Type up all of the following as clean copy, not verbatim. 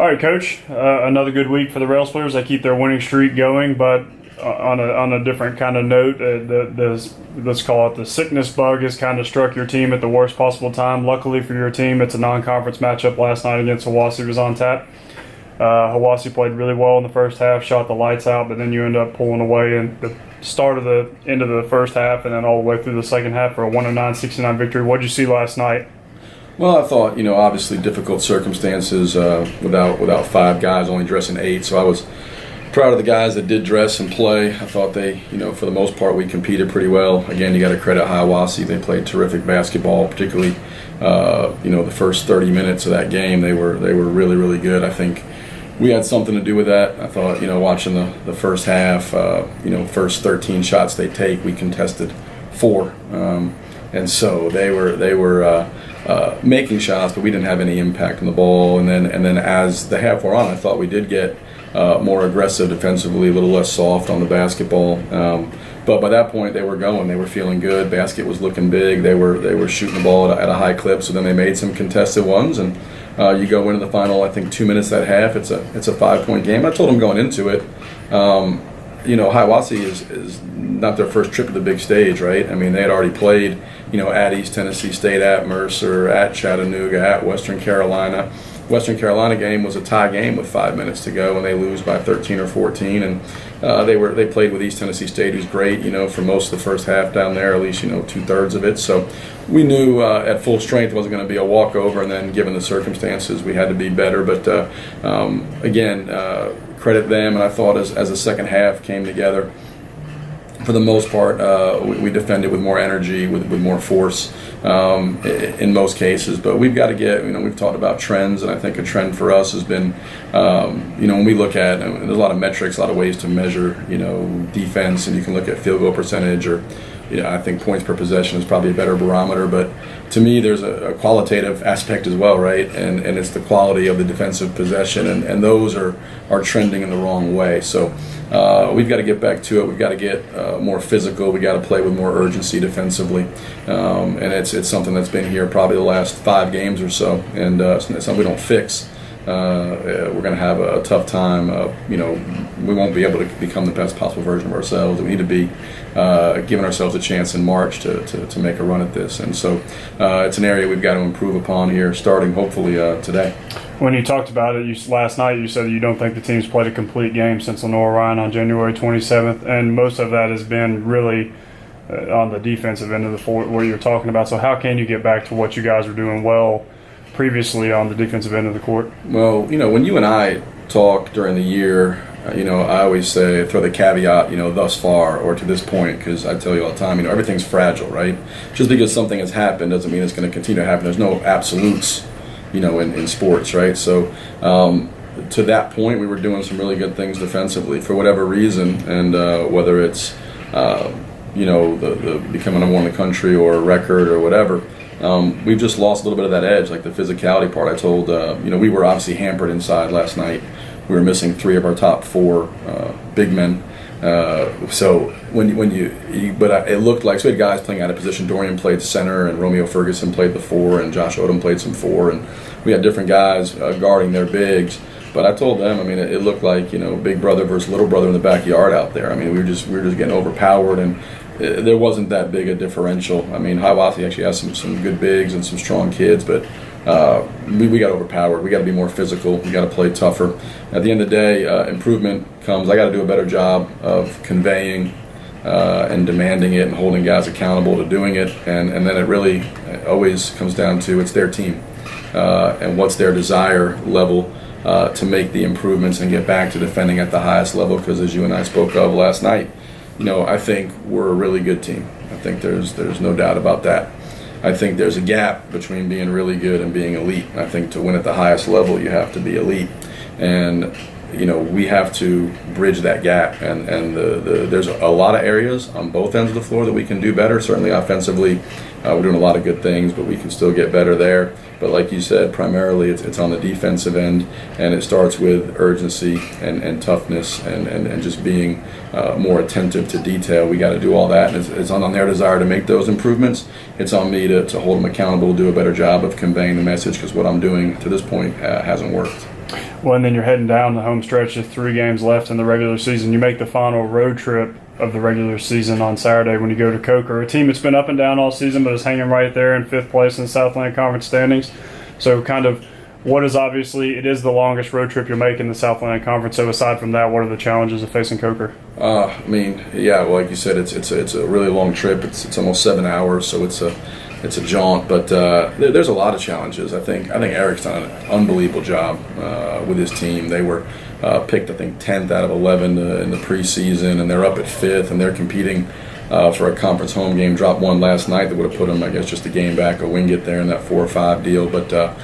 All right, Coach. Another good week for the Rails players. They keep their winning streak going, but on a different kind of note, let's call it the sickness bug has kind of struck your team at the worst possible time. Luckily for your team, it's a non-conference matchup last night against Hiwassee was on tap. Hiwassee played really well in the first half, shot the lights out, but then you end up pulling away in the start of the end of the first half and then all the way through the second half for a 109-69 victory. What did you see last night? Well, I thought, obviously difficult circumstances without five guys, only dressing 8. So I was proud of the guys that did dress and play. I thought they, for the most part, we competed pretty well. Again, you got to credit Hiwassee. They played terrific basketball, particularly, the first 30 minutes of that game. They were really, really good. I think we had something to do with that. I thought, watching the first half, first 13 shots they take, we contested 4. And so they were making shots, but we didn't have any impact on the ball. And then as the half wore on, I thought we did get more aggressive defensively, a little less soft on the basketball. But by that point, they were going. They were feeling good. Basket was looking big. They were shooting the ball at a high clip. So then they made some contested ones, and you go into the final, I think, 2 minutes that half. It's a 5-point game. I told them going into it, Hiwassee is not their first trip to the big stage, right? I mean, they had already played, at East Tennessee State, at Mercer, at Chattanooga, at Western Carolina. Western Carolina game was a tie game with 5 minutes to go, and they lose by 13 or 14. And they played with East Tennessee State, who's great, for most of the first half down there, at least 2/3 of it. So we knew at full strength it wasn't going to be a walkover. And then given the circumstances, we had to be better. But again, credit them. And I thought as the second half came together, for the most part, we defended with more energy, with more force in most cases. But we've got to get, we've talked about trends, and I think a trend for us has been, when we look at, there's a lot of metrics, a lot of ways to measure, defense, and you can look at field goal percentage, or, I think points per possession is probably a better barometer. But to me, there's a qualitative aspect as well, right? And it's the quality of the defensive possession, and those are trending in the wrong way. So we've got to get back to it. We've got to get more physical. We've got to play with more urgency defensively. And it's something that's been here probably the last 5 games or so. And it's something we don't fix. We're going to have a tough time. We won't be able to become the best possible version of ourselves. We need to be giving ourselves a chance in March to make a run at this. And so it's an area we've got to improve upon here, starting hopefully today. When you talked about it last night, you said you don't think the team's played a complete game since Lenore Ryan on January 27th, and most of that has been really on the defensive end of the floor, what you're talking about. So how can you get back to what you guys were doing well previously on the defensive end of the court? Well, when you and I talk during the year, I always say, throw the caveat, thus far or to this point, because I tell you all the time, everything's fragile, right? Just because something has happened doesn't mean it's going to continue to happen. There's no absolutes, in sports, right? So to that point, we were doing some really good things defensively for whatever reason, and whether it's, the becoming number 1 in the country or a record or whatever. We've just lost a little bit of that edge, like the physicality part. I told, we were obviously hampered inside last night. We were missing 3 of our top 4 big men. So it looked like, so we had guys playing out of position. Dorian played center, and Romeo Ferguson played the 4, and Josh Odom played some 4, and we had different guys guarding their bigs. But I told them, it looked like, big brother versus little brother in the backyard out there. We were just getting overpowered, and there wasn't that big a differential. Hiwassee actually has some good bigs and some strong kids, but we got overpowered. We got to be more physical. We got to play tougher. At the end of the day, improvement comes. I got to do a better job of conveying and demanding it and holding guys accountable to doing it. And then it really always comes down to it's their team and what's their desire level to make the improvements and get back to defending at the highest level. Because as you and I spoke of last night, I think we're a really good team. I think there's no doubt about that. I think there's a gap between being really good and being elite. I think to win at the highest level, you have to be elite. And, we have to bridge that gap. And there's a lot of areas on both ends of the floor that we can do better. Certainly offensively, we're doing a lot of good things, but we can still get better there. But like you said, primarily it's on the defensive end, and it starts with urgency and toughness and just being more attentive to detail. We got to do all that, and it's on their desire to make those improvements. It's on me to hold them accountable, to do a better job of conveying the message, because what I'm doing to this point hasn't worked. Well, and then you're heading down the home stretch with 3 games left in the regular season. You make the final road trip of the regular season on Saturday when you go to Coker, a team that's been up and down all season but is hanging right there in 5th place in the Southland Conference standings. So kind of what is obviously, it is the longest road trip you'll make in the Southland Conference. So aside from that, what are the challenges of facing Coker? I mean, yeah, well, like you said, it's a really long trip. It's almost 7 hours, so it's a jaunt. But there's a lot of challenges. I think Eric's done an unbelievable job with his team. They were picked, I think, 10th out of 11 in the preseason, and they're up at 5th, and they're competing for a conference home game. Dropped one last night that would have put them, I guess, just a game back, a Wingate there in that 4 or 5 deal. But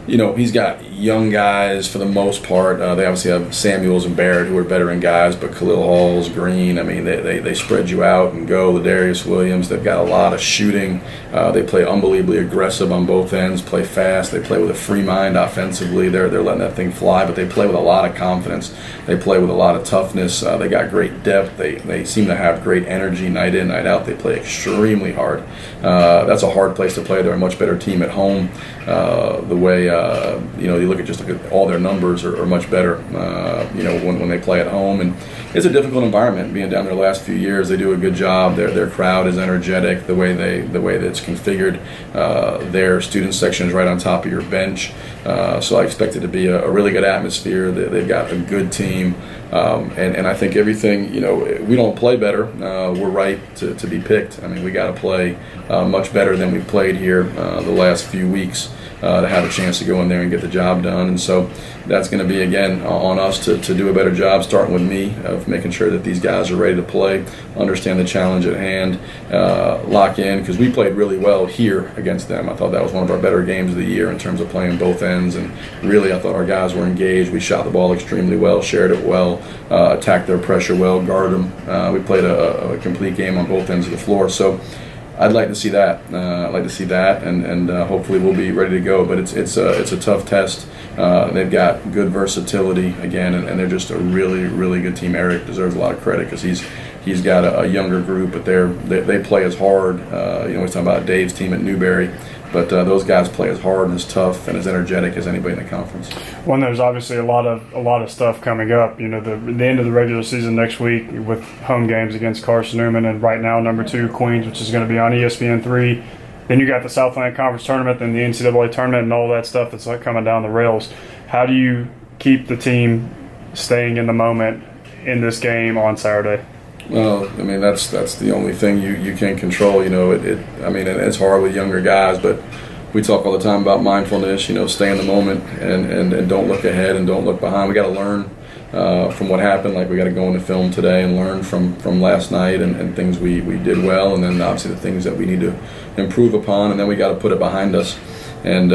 he's got young guys for the most part. They obviously have Samuels and Barrett, who are veteran guys, but Khalil Halls, Green, I mean, they spread you out and go. Ladarius Williams, they've got a lot of shooting. They play unbelievably aggressive on both ends, play fast. They play with a free mind offensively. They're letting that thing fly, but they play with a lot of confidence. They play with a lot of toughness. They got great depth. They seem to have great energy night in, night out. They play extremely hard. That's a hard place to play. They're a much better team at home. The way you look at all their numbers are much better. When they play at home, and it's a difficult environment. Being down there the last few years, they do a good job. Their crowd is energetic. The way that it's configured, their student section is right on top of your bench. So I expect it to be a really good atmosphere. They've got a good team, and I think everything. We don't play better. We're right to be picked. I mean, we got to play much better than we played here the last few weeks. To have a chance to go in there and get the job done. And so that's going to be, again, on us to do a better job, starting with me, of making sure that these guys are ready to play, understand the challenge at hand, lock in, because we played really well here against them. I thought that was one of our better games of the year in terms of playing both ends, and really I thought our guys were engaged. We shot the ball extremely well, shared it well, attacked their pressure well, guarded them. We played a complete game on both ends of the floor. So I'd like to see that. And hopefully we'll be ready to go. But it's a tough test. They've got good versatility again, and they're just a really, really good team. Eric deserves a lot of credit because he's got a younger group, but they play as hard. We're talking about Dave's team at Newberry. But those guys play as hard and as tough and as energetic as anybody in the conference. Well, there's obviously a lot of stuff coming up. The end of the regular season next week with home games against Carson Newman, and right now number 2 Queens, which is going to be on ESPN3. Then you got the Southland Conference tournament, then the NCAA tournament, and all that stuff that's coming down the rails. How do you keep the team staying in the moment in this game on Saturday? Well, I mean, that's the only thing you can control. And it's hard with younger guys, but we talk all the time about mindfulness. Stay in the moment and don't look ahead and don't look behind. We got to learn from what happened. Like, we got to go into film today and learn from last night and things we did well, and then obviously the things that we need to improve upon, and then we got to put it behind us. And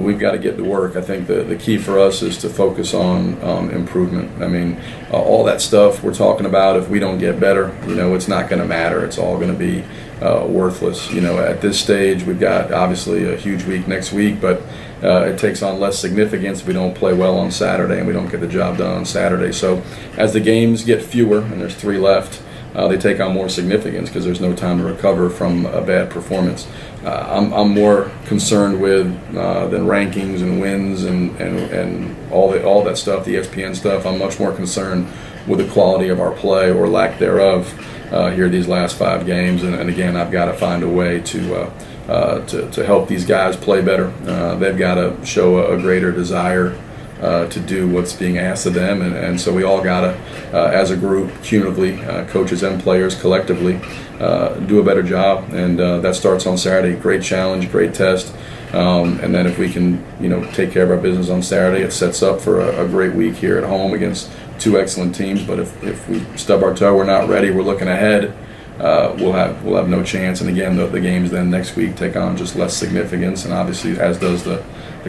we've got to get to work. I think the key for us is to focus on improvement. I mean, all that stuff we're talking about, if we don't get better, it's not going to matter. It's all going to be worthless. At this stage, we've got obviously a huge week next week, but it takes on less significance if we don't play well on Saturday and we don't get the job done on Saturday. So as the games get fewer, and there's 3 left, they take on more significance because there's no time to recover from a bad performance. I'm more concerned with than rankings and wins and all that stuff, the ESPN stuff. I'm much more concerned with the quality of our play or lack thereof here these last 5 games. And again, I've got to find a way to help these guys play better. They've got to show a greater desire to do what's being asked of them, and so we all gotta, as a group, cumulatively, coaches and players collectively, do a better job, and that starts on Saturday. Great challenge, great test, and then if we can, take care of our business on Saturday, it sets up for a great week here at home against 2 excellent teams. But if we stub our toe, we're not ready, we're looking ahead, we'll have no chance. And again, the games then next week take on just less significance, and obviously as does the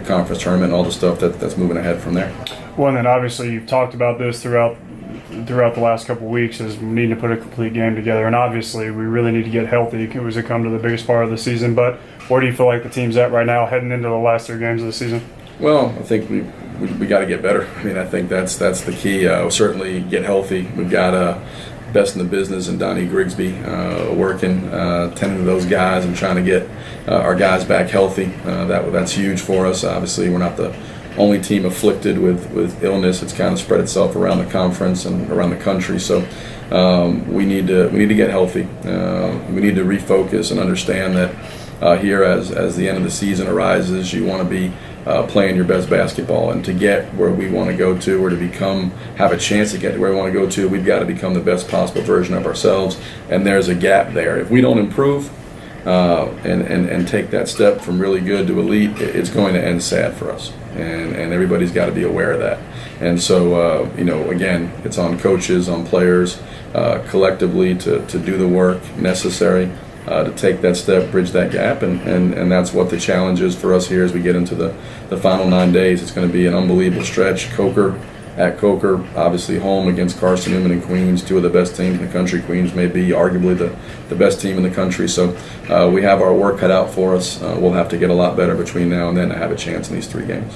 conference tournament and all the stuff that's moving ahead from there. Well, and then obviously you've talked about this throughout the last couple of weeks, is we need to put a complete game together, and obviously we really need to get healthy as it comes to the biggest part of the season. But where do you feel like the team's at right now heading into the last 3 games of the season? Well, I think we got to get better. I mean, I think that's the key. Certainly get healthy. We've got best in the business and Donnie Grigsby working, tending to those guys and trying to get our guys back healthy. That's huge for us. Obviously, we're not the only team afflicted with illness. It's kind of spread itself around the conference and around the country. So we need to get healthy. We need to refocus and understand that here, as the end of the season arises, you want to be playing your best basketball, and to get where we want to go to, or to have a chance to get to where we want to go to, we've got to become the best possible version of ourselves. And there's a gap there. If we don't improve and take that step from really good to elite, it's going to end sad for us. And everybody's got to be aware of that. And so, again, it's on coaches, on players, collectively to do the work necessary to take that step, bridge that gap, and that's what the challenge is for us here as we get into the final 9 days. It's going to be an unbelievable stretch. At Coker, obviously home against Carson Newman and Queens, two of the best teams in the country. Queens may be arguably the best team in the country. So we have our work cut out for us. We'll have to get a lot better between now and then to have a chance in these 3 games.